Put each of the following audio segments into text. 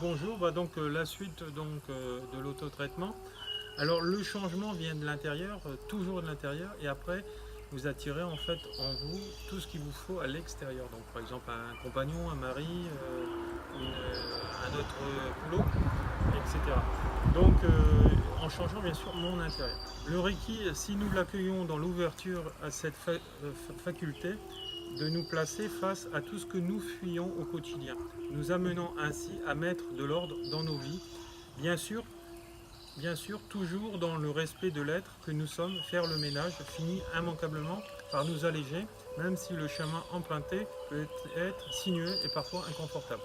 Bonjour, la suite de l'autotraitement. Alors le changement vient de l'intérieur, toujours de l'intérieur, et après vous attirez en fait en vous tout ce qu'il vous faut à l'extérieur. Donc par exemple un compagnon, un mari, un autre boulot, etc. En changeant bien sûr mon intérieur. Le Reiki, si nous l'accueillons dans l'ouverture à cette faculté, de nous placer face à tout ce que nous fuyons au quotidien, nous amenant ainsi à mettre de l'ordre dans nos vies, bien sûr, toujours dans le respect de l'être que nous sommes. Faire le ménage finit immanquablement par nous alléger, même si le chemin emprunté peut être sinueux et parfois inconfortable.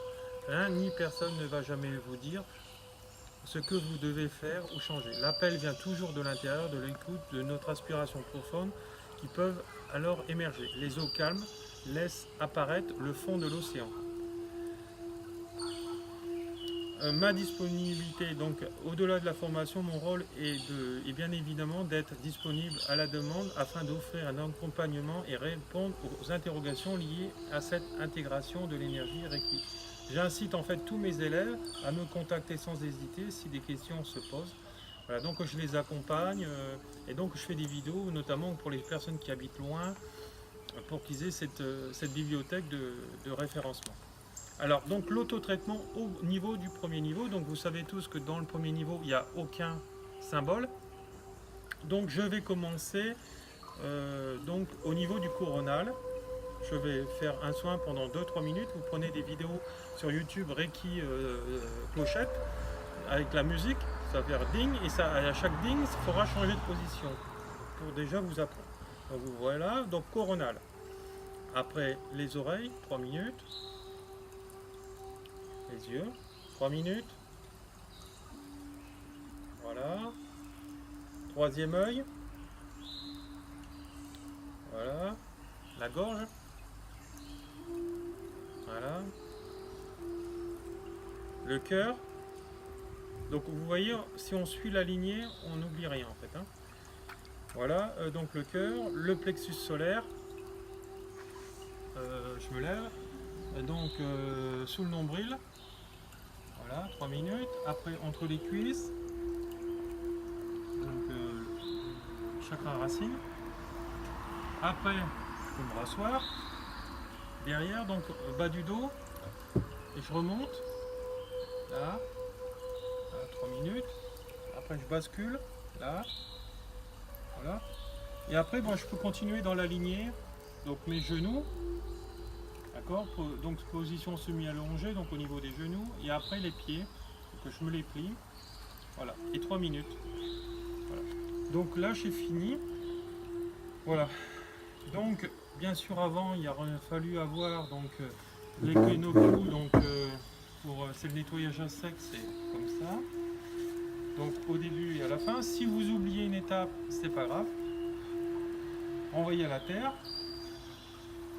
Rien ni personne ne va jamais vous dire ce que vous devez faire ou changer. L'appel vient toujours de l'intérieur, de l'écoute, de notre aspiration profonde qui peuvent alors émerger. Les eaux calmes laissent apparaître le fond de l'océan. Ma disponibilité, donc au-delà de la formation, mon rôle est bien évidemment d'être disponible à la demande afin d'offrir un accompagnement et répondre aux interrogations liées à cette intégration de l'énergie Reiki. J'incite en fait tous mes élèves à me contacter sans hésiter si des questions se posent. Voilà, donc je les accompagne et donc je fais des vidéos notamment pour les personnes qui habitent loin pour qu'ils aient cette bibliothèque de référencement. Alors donc l'autotraitement au niveau du premier niveau, donc vous savez tous que dans le premier niveau il n'y a aucun symbole. Donc je vais commencer donc au niveau du coronal. Je vais faire un soin pendant 2-3 minutes. Vous prenez des vidéos sur YouTube Reiki clochette avec la musique, ça va faire ding et ça, à chaque ding il faudra changer de position pour déjà vous apprendre. Donc voilà, donc coronal. Après les oreilles, 3 minutes. Les yeux, 3 minutes. Voilà. Troisième œil. Voilà. La gorge. Voilà. Le cœur. Donc vous voyez, si on suit la lignée, on n'oublie rien en fait. Voilà, donc le cœur, le plexus solaire. Je me lève. Donc sous le nombril. Voilà, 3 minutes. Après, entre les cuisses. Donc chakra racine. Après, je peux me rasseoir. Derrière, donc bas du dos. Et je remonte. Là. 3 minutes. Après, je bascule. Là. Voilà. Et après, bon, je peux continuer dans la lignée. Donc mes genoux. D'accord, donc position semi-allongée, donc au niveau des genoux, et après les pieds, que je me les plie, voilà, et 3 minutes. Voilà. Donc là j'ai fini. Voilà. Donc bien sûr avant il aurait fallu avoir donc les Kenoku, donc c'est le nettoyage à sec, c'est comme ça. Donc au début et à la fin. Si vous oubliez une étape, c'est pas grave. Envoyez à la terre.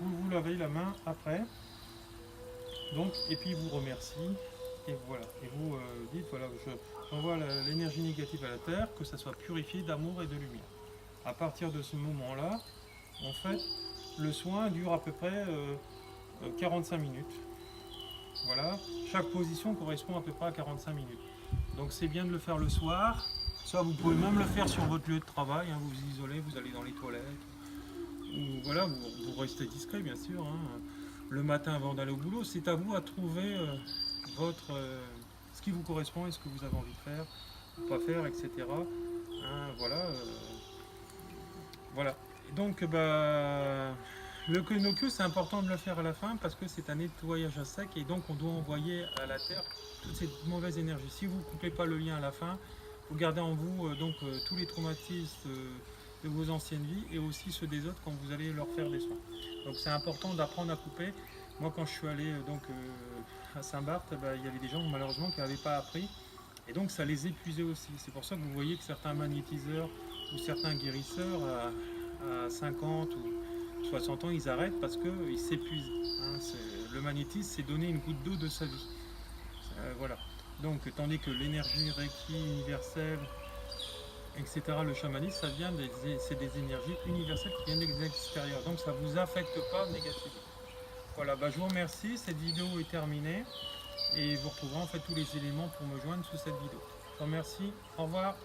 Vous lavez la main après, donc, et puis vous remercie, et voilà, et vous dites voilà, j'envoie l'énergie négative à la terre, que ça soit purifié d'amour et de lumière. À partir de ce moment-là, en fait, le soin dure à peu près 45 minutes. Voilà, chaque position correspond à peu près à 45 minutes. Donc c'est bien de le faire le soir, ça vous pouvez même le faire sur votre lieu de travail, vous vous isolez, vous allez dans les toilettes. Ou voilà, vous restez discret bien sûr, le matin avant d'aller au boulot, c'est à vous à trouver ce qui vous correspond et ce que vous avez envie de faire, ou pas faire, etc. Voilà. Voilà. Et donc le Kenokyo, c'est important de le faire à la fin parce que c'est un nettoyage à sec et donc on doit envoyer à la terre toute cette mauvaise énergie. Si vous ne coupez pas le lien à la fin, vous gardez en vous tous les traumatismes de vos anciennes vies et aussi ceux des autres quand vous allez leur faire des soins. Donc c'est important d'apprendre à couper. Moi quand je suis allé à Saint-Barth, il y avait des gens malheureusement qui n'avaient pas appris et donc ça les épuisait aussi. C'est pour ça que vous voyez que certains magnétiseurs ou certains guérisseurs à 50 ou 60 ans ils arrêtent parce qu'ils s'épuisent. Le magnétisme c'est donner une goutte d'eau de sa vie. Voilà. Donc tandis que l'énergie Reiki universelle, etc. Le chamanisme, c'est des énergies universelles qui viennent de l'extérieur. Donc ça ne vous affecte pas négativement. Voilà, je vous remercie. Cette vidéo est terminée. Et vous retrouverez en fait tous les éléments pour me joindre sous cette vidéo. Je vous remercie, au revoir.